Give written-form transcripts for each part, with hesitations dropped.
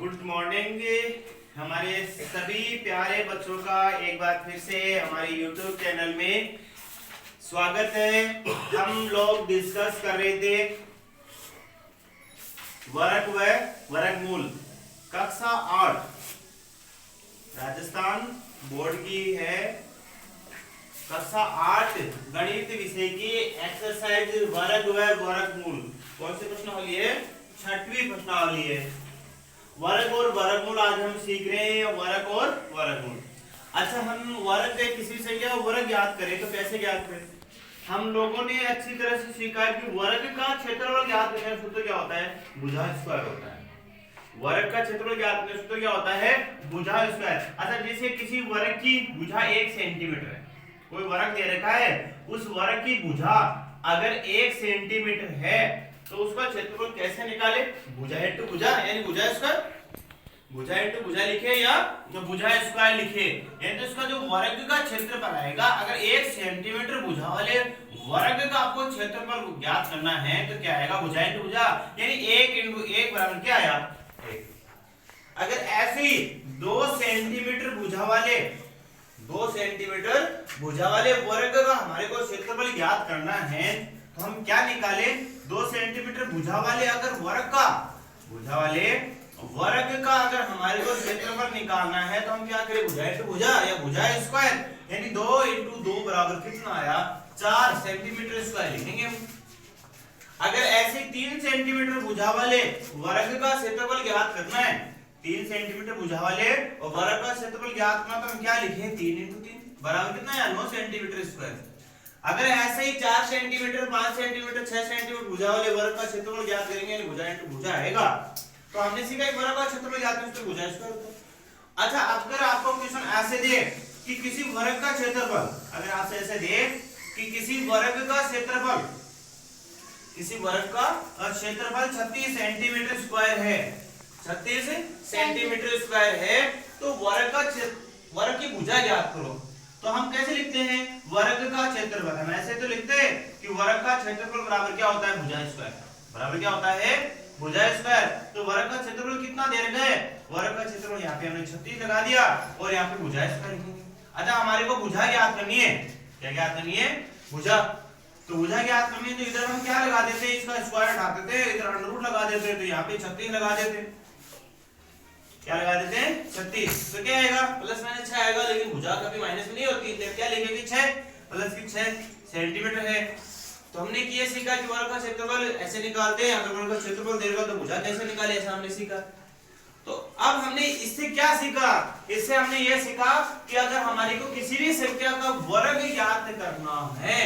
Good morning हमारे सभी प्यारे बच्चों का एक बार फिर से हमारे YouTube चैनल में स्वागत है। हम लोग डिस्कस कर रहे थे वर्ग व वर्गमूल कक्षा 8 राजस्थान बोर्ड की है। कक्षा 8 गणित विषय की एक्सरसाइज वर्ग व वर्गमूल कौन सी प्रश्नावली है? 6वीं प्रश्नावली है। वर्ग और वर्गमूल आज हम सीख रहे हैं। वर्ग और वर्गमूल। अच्छा, हम वर्ग के किसी संख्या वर्ग ज्ञात करें तो कैसे ज्ञात करें? हम लोगों ने अच्छी तरह से सीखा है कि वर्ग का क्षेत्रफल ज्ञात करने का सूत्र क्या होता है? भुजा स्क्वायर होता है। वर्ग का क्षेत्रफल ज्ञात करने का सूत्र क्या होता है? भुजा स्क्वायर। अच्छा, जैसे किसी वर्ग की भुजा 1 सेंटीमीटर है, कोई वर्ग दे रखा है, उस वर्ग की भुजा अगर 1 सेंटीमीटर है तो उसका क्षेत्रफल कैसे निकाले? भुजा इंटू भुजा यानी भुजा स्क्वायर, भुजा इंटू भुजा लिखे या भुजा स्क्वायर लिखे। यानी तो इसका जो वर्ग का क्षेत्रफल आएगा, अगर 1 सेंटीमीटर भुजा वाले वर्ग का आपको क्षेत्रफल ज्ञात करना है तो क्या आएगा? भुजा इंटू भुजा यानी 1 इंटू 1 बराबर क्या आया? 1। अगर ऐसे ही 2 सेंटीमीटर भुजा वाले 2 सेंटीमीटर भुजा वाले वर्ग का हमारे को क्षेत्रफल ज्ञात करना है तो हम क्या निकाले? 2 सेंटीमीटर भुजा वाले अगर वर्ग का भुजा वाले वर्ग का अगर हमारे को क्षेत्रफल निकालना है तो हम क्या करें? भुजा इंटू भुजा या भुजा स्क्वायर यानी 2 इंटू 2 बराबर कितना आया? 4 सेंटीमीटर स्क्वायर लिखेंगे हम। अगर ऐसे 3 सेंटीमीटर भुजा वाले वर्ग का क्षेत्रफल ज्ञात करना है, 3 सेंटीमीटर भुजा वाले और वर्ग का क्षेत्रफल ज्ञात करना तो हम क्या लिखें? 3 इंटू 3 बराबर कितना है? 9 सेंटीमीटर स्क्वायर। अगर ऐसे ही 4 सेंटीमीटर 5 सेंटीमीटर 6 सेंटीमीटर भुजा वाले वर्ग का क्षेत्रफल ज्ञात करेंगे यानी भुजा इंटू भुजा आएगा। तो हमने सीखा एक वर्ग का क्षेत्रफल ज्ञात करने से भुजा स्क्वायर होता है। अच्छा, अगर आपको क्वेश्चन ऐसे दे कि किसी वर्ग का क्षेत्रफल, अगर आपसे ऐसे दे कि किसी वर्ग का क्षेत्रफल 36 सेंटीमीटर स्क्वायर है, 36 सेंटीमीटर स्क्वायर है, तो वर्ग की भुजा ज्ञात करो। तो हम कैसे लिखते हैं? वर्ग का क्षेत्रफल हम ऐसे तो लिखते हैं कि वर्ग का क्षेत्रफल बराबर क्या होता है? भुजा स्क्वायर। बराबर क्या होता है? भुजा स्क्वायर। तो वर्ग का क्षेत्रफल कितना दे रखा है? वर्ग का क्षेत्रफल यहाँ पे हमने 36 लगा दिया और यहाँ पे भुजा स्क्वायर लिखेंगे। अच्छा, हमारे को भुजा ज्ञात करनी है। क्या ज्ञात करनी है? भुजा। तो भुजा ज्ञात करनी है तो इधर हम क्या लगा देते हैं? इसका स्क्वायर हटा देते हैं, इधर अंडर रूट लगा देते हैं, तो यहाँ पे 36 लगा देते हैं। क्या लगा देते हैं? 36। तो क्या आएगा? प्लस माइनस 6 आएगा, लेकिन भुजा कभी माइनस में नहीं होती है। क्या लिखेंगे? 6 प्लस की 6 सेंटीमीटर है। तो हमने ये सीखा कि वर्ग का क्षेत्रफल ऐसे निकालते हैं। अगर वर्ग का क्षेत्रफल देगा तो भुजा कैसे निकाले, ऐसा हमने सीखा। तो अब हमने इससे क्या सीखा? इससे हमने ये सीखा कि अगर हमारे को किसी भी संख्या का वर्ग ज्ञात करना है,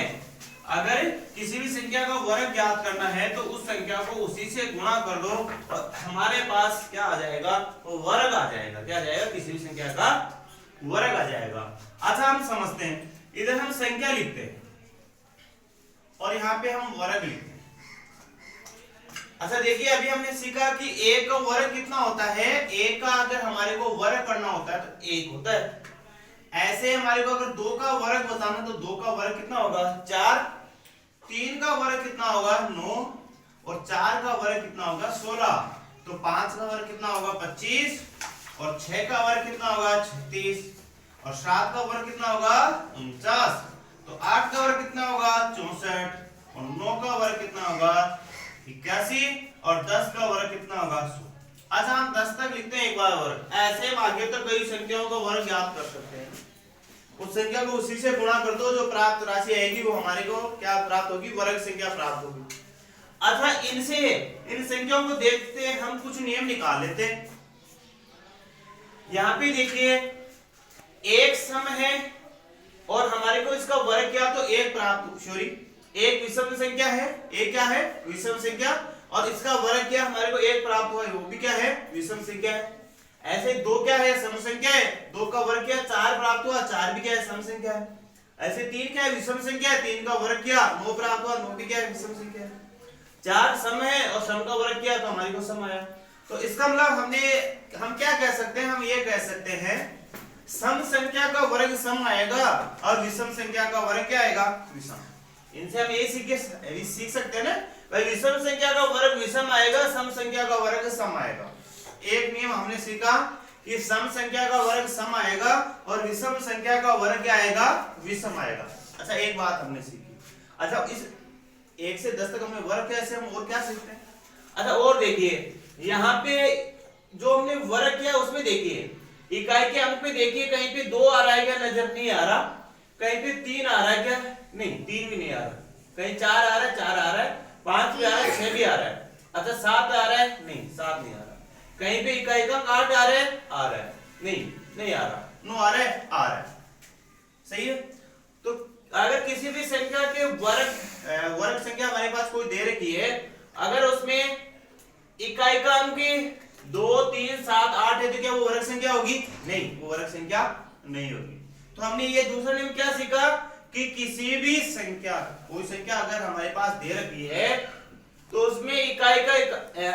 अगर किसी भी संख्या का वर्ग ज्ञात करना है तो उस संख्या को उसी से गुणा कर दो और हमारे पास क्या आ जाएगा? वो वर्ग आ जाएगा। क्या आ जाएगा? किसी भी संख्या का वर्ग आ जाएगा। अच्छा, हम समझते हैं, इधर हम संख्या लिखते हैं और यहाँ पे हम वर्ग लिखते हैं। अच्छा देखिए, अभी हमने सीखा कि 1 का वर्ग कितना होता है? 1 का अगर हमारे को वर्ग करना होता है तो 1 होता है। ऐसे हमारे को अगर 2 का वर्ग बताना तो 2 का वर्ग कितना होगा? 4। 3 का वर्ग कितना होगा? 9 और 4 का वर्ग कितना होगा? 16। तो 5 का वर्ग कितना होगा? 25 और 6 का वर्ग कितना होगा? 36 और 7 का वर्ग कितना होगा? 49। तो 8 का वर्ग कितना होगा? 64 और 9 का वर्ग कितना होगा? 81 और 10 का वर्ग कितना होगा? 100। अच्छा, हम 10 तक लिखते हैं एक बार वर्ग। ऐसे हम आगे तक कई संख्याओं का वर्ग ज्ञात कर सकते हैं। उस संख्या को उसी से गुणा कर दो, जो प्राप्त राशि आएगी वो हमारे को क्या प्राप्त होगी? वर्ग संख्या प्राप्त होगी। अच्छा, इन संख्याओं को देखते हैं, हम कुछ नियम निकाल लेते हैं। यहाँ पे देखिए, एक सम है और हमारे को इसका वर्ग क्या? तो एक प्राप्त, सॉरी, एक विषम संख्या है। एक क्या है? विषम संख्या। और इसका वर्ग क्या? हमारे को एक प्राप्त हुआ है, वो भी क्या है? विषम संख्या है। ऐसे 2 क्या है? सम संख्या है। 2 का वर्ग क्या? 4 प्राप्त हुआ, 4 भी क्या है? सम संख्या है। ऐसे 3 क्या है? विषम संख्या है। 3 का वर्ग क्या? 9 प्राप्त हुआ, 9 भी क्या है? विषम संख्या है। 4 सम है और सम का वर्ग क्या? तो हमारे को सम आया। तो इसका मतलब हम क्या कह सकते हैं? हम ये कह सकते हैं सम संख्या का वर्ग सम आएगा और विषम संख्या का वर्ग क्या आएगा? विषम। इनसे हम ये सीख सकते हैं ना भाई, विषम संख्या का वर्ग विषम आएगा, सम संख्या का वर्ग सम आएगा। एक नियम हमने सीखा कि सम संख्या का वर्ग सम आएगा और विषम संख्या का वर्ग क्या आएगा, विषम आएगा। अच्छा एक बात हमने सीखी। अच्छा इस 1 से 10 तक हमने वर्ग कैसे, हम और क्या सीखते हैं। अच्छा और देखिए यहाँ पे जो हमने वर्ग किया उसमें देखिए इकाई के अंक पे देखिए कहीं पे 2 आ रहा है क्या, नजर नहीं आ रहा। कहीं पे 3 आ रहा है क्या, नहीं 3 भी नहीं आ रहा। कहीं 4 आ रहा है, 4 आ रहा है, 5 भी आ रहा है, 6 भी आ रहा है। अच्छा 7 आ रहा है, नहीं 7 नहीं आ रहा। कहीं पे इकाई का 8 आ रहा है, आ रहा है, नहीं आ रहा। 9 आ रहा है, आ रहा है। सही है। तो अगर किसी भी संख्या के वर्ग संख्या हमारे पास कोई दे रखी है, अगर उसमें इकाई का अंक 2 3 7 8 है तो क्या वो वर्ग संख्या होगी, नहीं वो वर्ग संख्या नहीं होगी। तो हमने ये दूसरा नियम क्या सीखा कि किसी भी संख्या, कोई संख्या अगर हमारे पास दे रखी है तो उसमें इकाई का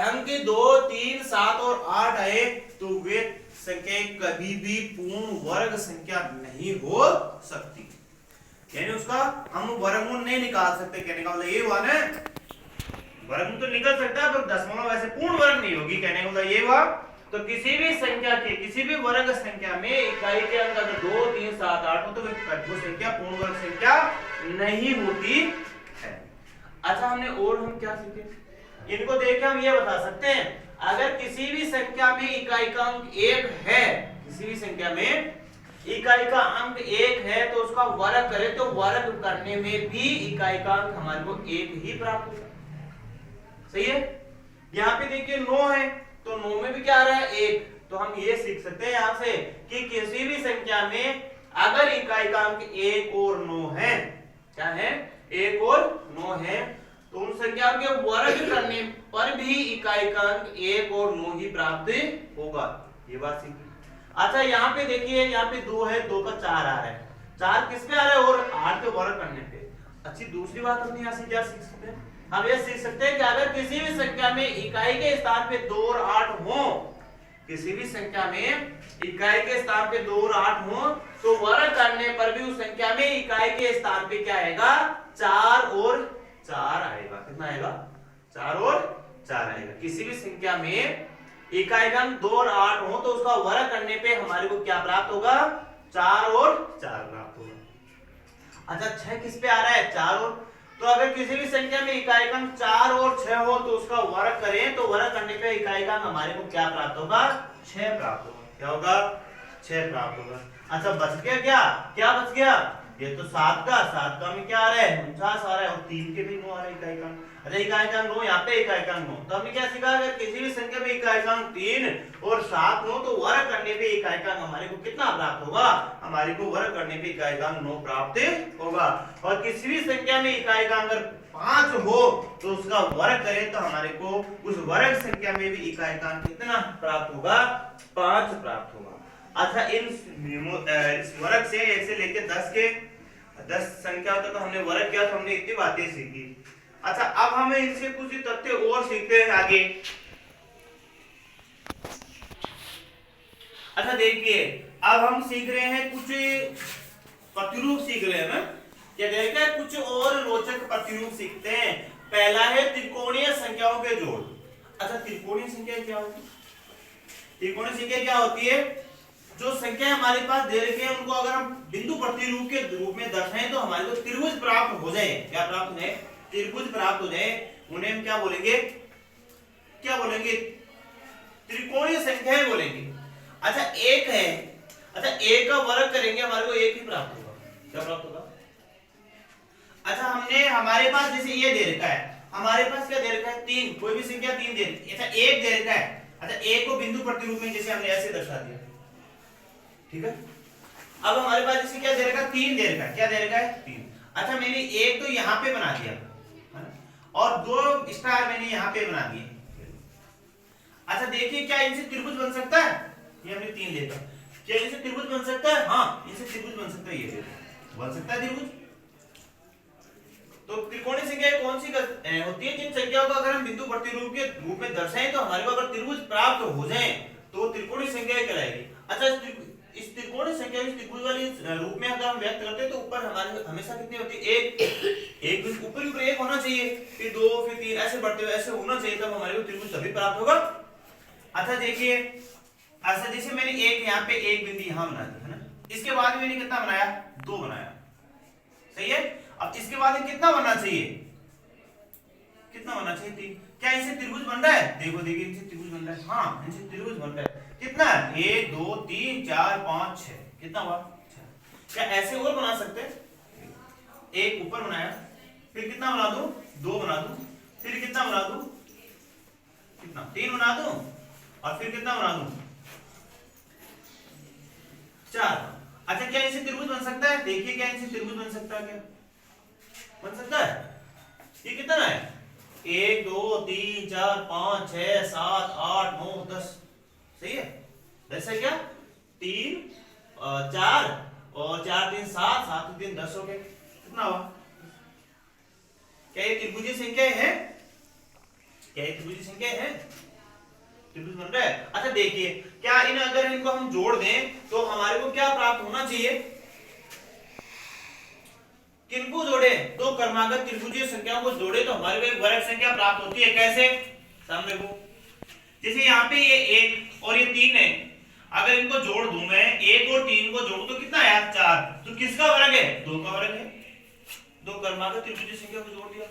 अंक 2 3 7 और 8 आए तो वे संख्या कभी भी पूर्ण वर्ग संख्या नहीं हो सकती, यानी उसका हम वर्गमूल नहीं निकाल सकते। कहने का मतलब ये हुआ ना, वर्गमूल तो निकल सकता है पर दशमलव वैसे पूर्ण वर्ग नहीं होगी। कहने का मतलब ये हुआ। तो किसी भी संख्या के किसी भी वर्ग संख्या में इकाई के अंक अगर 2 3 7 8 हो तो वो संख्या पूर्ण वर्ग संख्या नहीं होती है। अच्छा हमने और हम क्या सीखे, इनको देख के हम ये बता सकते हैं अगर किसी भी संख्या में इकाई का अंक 1 है, किसी भी संख्या में इकाई का अंक 1 है तो उसका वर्ग करें तो वर्ग करने में भी इकाई का अंक हमारे को 1 ही प्राप्त होगा। सही है। यहाँ पे देखिए 9 है तो 9 में भी क्या आ रहा है 1। तो हम ये सीख सकते हैं यहाँ से कि किसी भी संख्या में अगर इकाई का अंक 1 और 9 है, क्या है 1 और 9 है, तो उन संख्या के वर्ग करने पर भी इकाई का अंक 1 और 9 ही प्राप्त होगा। ये बात सीखी। अच्छा यहाँ पे देखिए यहाँ पे 2 है, 2 का 4 आ रहा है, 4 किस पे आ रहा है और 8 के वर्ग करने पे। अच्छी दूसरी बात हमने यहाँ से क्या सीख सकते हैं, हम ये सीख सकते हैं कि अगर किसी भी संख्या में इकाई के स्थान पे 2 और 8 हो, किसी भी संख्या में इकाई के स्थान पे 2 और 8 हो तो वर्ग करने पर भी उस संख्या में इकाई के स्थान पे क्या आएगा 4 और 4 आएगा। कितना आएगा 4 और 4 आएगा। किसी भी संख्या में इकाई का अंक 2 और 8 हो तो उसका वर्ग करने पे हमारे को क्या प्राप्त होगा 4 और 4 प्राप्त होगा। अच्छा 6 किस पे आ रहा है 4 और, तो अगर किसी भी संख्या में इकाई का अंक 4 और 6 हो तो उसका वर्ग करें तो वर्ग करने पे इकाई का अंक हमारे को क्या प्राप्त होगा 6 प्राप्त होगा। क्या होगा 6 प्राप्त होगा। अच्छा बच गया क्या बच गया, ये तो 7 का में क्या आ रहा है 49 आ रहा है और 3 के भी 9 आ रहा है इकाई का। अच्छा इकाई का अंक 9, यहाँ पे इकाई का अंक 9, तो हमने क्या सीखा अगर किसी भी संख्या में इकाई का अंक 3 और 7 हो तो वर्ग करने पे इकाई का अंक हमारे को कितना प्राप्त होगा, हमारे को वर्ग करने पे इकाई का अंक 9 प्राप्त होगा। और किसी भी संख्या में इकाई का अंक 5 हो तो उसका वर्ग करें तो हमारे को उस वर्ग संख्या में भी इकाई का अंक कितना प्राप्त होगा 5 प्राप्त होगा। अच्छा इस वर्ग से 1 से लेकर 10 संख्या तक हमने वर्ग किया तो हमने इतनी बातें सीखी। अच्छा अब हमें इनसे कुछ तथ्य और सीखते हैं आगे। अच्छा देखिए अब हम सीख रहे हैं कुछ प्रतिरूप सीख रहे हैं ना, क्या देखते हैं कुछ और रोचक प्रतिरूप सीखते हैं। पहला है त्रिकोणीय संख्याओं के जोड़। अच्छा त्रिकोणीय संख्या क्या होती है, त्रिकोणीय संख्या क्या होती है, जो संख्या हमारे पास दे रखी है उनको अगर हम बिंदु प्रतिरूप के रूप में दर्शाएं तो हमारे को त्रिभुज प्राप्त हो जाए। क्या प्राप्त हो जाए, त्रिभुज प्राप्त हो जाए, उन्हें हम क्या बोलेंगे त्रिकोणीय संख्याएं बोलेंगे। अच्छा एक है, अच्छा एक का वर्ग करेंगे हमारे को एक ही प्राप्त होगा। क्या प्राप्त होगा, अच्छा हमने हमारे पास जैसे ये दे रखा है, हमारे पास क्या दे रखा है 3, कोई भी संख्या 3 दे रखी है। अच्छा एक दे रखा है, अच्छा एक को बिंदु प्रतिरूप में जैसे हमने ऐसे दर्शा दिया, ठीक है। अब हमारे पास जैसे क्या दे रखा है 3 दे रखा है, क्या दे रखा है 3। अच्छा मैंने एक तो यहाँ पे बना दिया और 2 स्टार मैंने यहाँ पे बना दिए। अच्छा देखिए क्या इनसे त्रिभुज बन सकता है, ये हमने 3 लेकर, क्या इनसे त्रिभुज बन सकता है, हाँ इनसे त्रिभुज बन सकता है, ये बन सकता है त्रिभुज। तो त्रिकोणीय संख्या कौन सी होती है, जिन संख्याओं को अगर हम बिंदु प्रतिरूप के रूप में दर्शाएं तो हमारे को अगर त्रिभुज प्राप्त हो जाए तो त्रिकोणीय संख्या कहलाएगी। अच्छा इस त्रिकोणीय संख्या इस त्रिभुज वाली रूप में अगर हम व्यक्त करते हैं तो ऊपर हमारे हमेशा कितनी होती है एक ऊपर एक होना चाहिए, फिर 2 फिर 3 ऐसे बढ़ते हुए ऐसे होना चाहिए, तब हमारे को त्रिभुज तभी प्राप्त होगा। अच्छा देखिए, अच्छा जैसे मैंने एक यहाँ पे एक बिंदु यहाँ बना दी है ना, इसके बाद मैंने कितना बनाया, 2 बनाया, सही है। अब इसके बाद कितना बनना चाहिए, कितना बनना चाहिए, 3। क्या इनसे त्रिभुज बन रहा है, देखो देखिए इनसे त्रिभुज बन रहा है, हाँ इनसे त्रिभुज बन रहा है। कितना, 1 2 3 4 5 6, कितना हुआ 6। क्या ऐसे और बना सकते हैं, एक ऊपर बनाया, फिर कितना बना दूं, 2 बना दूं, फिर कितना बना दूं, कितना 3 बना दूं, और फिर कितना बना दूं, 4। अच्छा क्या इनसे त्रिभुज बन सकता है, देखिए क्या इनसे त्रिभुज बन सकता है, क्या बन सकता है, ये कितना है, 1 2 3 4 5 6 7 8 9 10, सही है। 10 है क्या, 3 4 और 4 3 7 7 3 10 हो गए, कितना हुआ। क्या ये त्रिभुजीय संख्या है, क्या ये त्रिभुजीय संख्या है, त्रिभुज बन रहा है। अच्छा देखिए, क्या इन अगर इनको हम जोड़ दें तो हमारे को क्या प्राप्त होना चाहिए, किनको जोड़े, दो क्रमागत त्रिभुजीय संख्याओं को जोड़े तो हमारे को एक वर्ग संख्या प्राप्त होती है। कैसे, सामने को, जैसे यहाँ पे ये 1 और ये 3 है, अगर इनको जोड़ दूं मैं, 1 और 3 को जोड़ूं तो कितना आया, 4। तो किसका वर्ग है, 2 का वर्ग है, दो क्रमागत त्रिभुजीय संख्या को जोड़ दिया।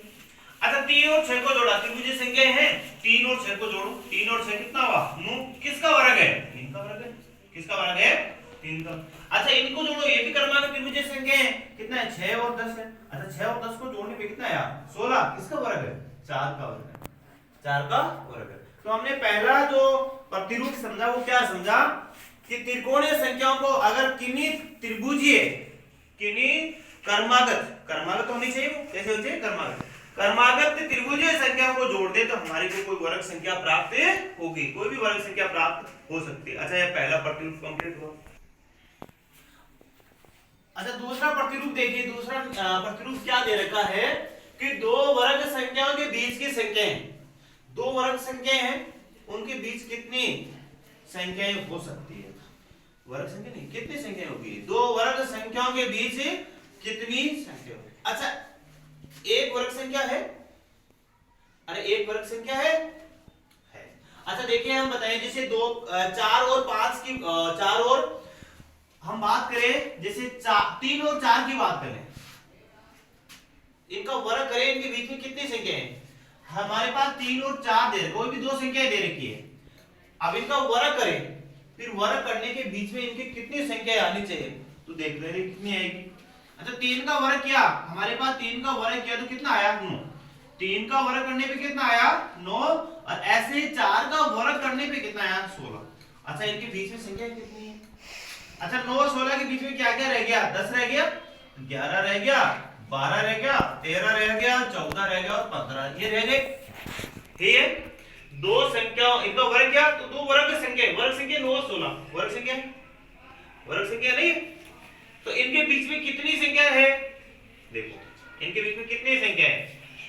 अच्छा 3 और 6 को जोड़ा, त्रिभुजीय संख्या है, 3 और 6 को जोड़ो, 3 और 6 कितना हुआ, 9। किसका वर्ग है, 3 का वर्ग है, किसका वर्ग है, 3 का। अच्छा इनको जोड़ो, ये भी क्रमागत त्रिभुजीय संख्या है, कितना है, 6 और 10 है। अच्छा 6 और 10 को जोड़ने पे कितना आया, 16। किसका वर्ग है, 4 का वर्ग है, 4 का वर्ग है। तो हमने पहला जो प्रतिरूप समझा वो क्या समझा कि त्रिकोणीय संख्याओं को अगर किन्हीं त्रिभुजीय, किन्हीं क्रमागत होनी चाहिए, वो कैसे होनी चाहिए, क्रमागत त्रिभुजीय संख्याओं को जोड़ दे तो हमारे को कोई वर्ग संख्या प्राप्त होगी, कोई भी वर्ग संख्या प्राप्त हो सकती है। अच्छा ये पहला प्रतिरूप कंप्लीट हुआ। अच्छा दूसरा प्रतिरूप देखिए, दूसरा प्रतिरूप क्या दे रखा है कि दो वर्ग संख्याओं के बीच की संख्याएं, दो वर्ग संख्याएं हैं उनके बीच कितनी संख्याएं हो सकती है, वर्ग संख्या नहीं, कितनी संख्याएं होगी, दो वर्ग संख्याओं के बीच कितनी संख्या होगी। अच्छा एक वर्ग संख्या है, अरे एक वर्ग संख्या है। अच्छा देखिए हम बताएं, जैसे 2 4 और 5 की 4 और हम बात करें, जैसे 3 और 4 की बात करें, इनका वर्ग करें, इनके बीच में कितनी संख्या है, हमारे पास 3 और 4 दे, कोई भी दो संख्या दे रखी है। अब इनका वर्ग करें, फिर वर्ग करने के बीच में इनकी कितनी संख्या आनी चाहिए, तो देख ले कितनी आएगी। अच्छा 3 का वर्ग किया, हमारे पास 3 का वर्ग किया तो कितना आया, 9। 3 का वर्ग करने पे कितना आया, 9। और ऐसे ही 4 का वर्ग करने पे कितना आया, 16। अच्छा इनके बीच में संख्या कितनी है, अच्छा 9 और 16 के बीच में क्या क्या रह गया, 10 रह गया, 11 रह गया, 12 रह गया, 13 रह गया, 14 रह गया और 15 ये रह गए। ठीक है, दो संख्याओं, इनका वर्ग क्या, तो दो वर्ग संख्या, वर्ग संख्या 9 और 16, वर्ग संख्या नहीं, तो इनके बीच में कितनी संख्या है, देखो इनके बीच में कितनी संख्या है,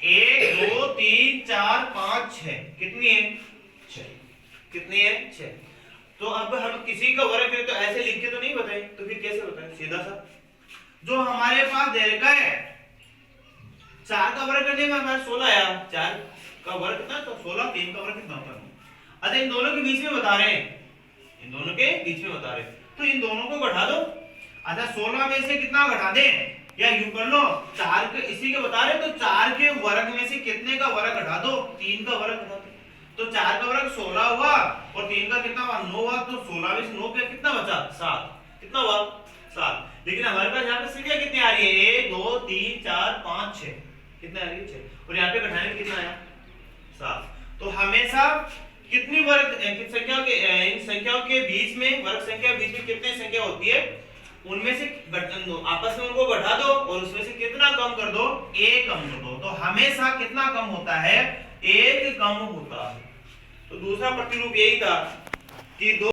1 2 3 4 5 6, कितनी है, 6, कितनी है, 6। तो अब हम किसी का वर्ग करें तो ऐसे लिख के तो नहीं बताएं, तो फिर कैसे बताएं, सीधा सा जो हमारे पास दे रखा है, 4 का वर्ग करने में हमारा 16 आया, 4 का वर्ग कितना, तो 16, 3 का वर्ग कितना होता है। अच्छा इन दोनों के बीच में बता रहे हैं, इन दोनों के बीच में बता रहे हैं, तो इन दोनों को घटा दो। अच्छा 16 में से कितना घटा दें, या यूं कर लो, 4 के इसी के बता रहे, तो 4 के वर्ग में से कितने का वर्ग घटा दो, 3 का वर्ग घटा दो, तो 4 का वर्ग 16 हुआ और 3 का कितना हुआ, 9 हुआ, तो 16 में से 9 पे कितना बचा, 7, कितना हुआ, 7। लेकिन हमारे पास यहाँ पे संख्या कितनी आ रही है, 1 2 3 4 5 6, कितने आ रही है, 6, और यहाँ पे घटाने में कितना आया, 7। तो हमेशा कितनी वर्ग संख्याओं के, इन संख्याओं के बीच में, वर्ग संख्या के बीच में कितनी संख्या होती है, उनमें से आपस में उनको घटा दो और उसमें से कितना कम कर दो, 1 कम कर दो, तो हमेशा कितना कम होता है, 1 कम होता है। तो दूसरा प्रतिरूप यही था कि दो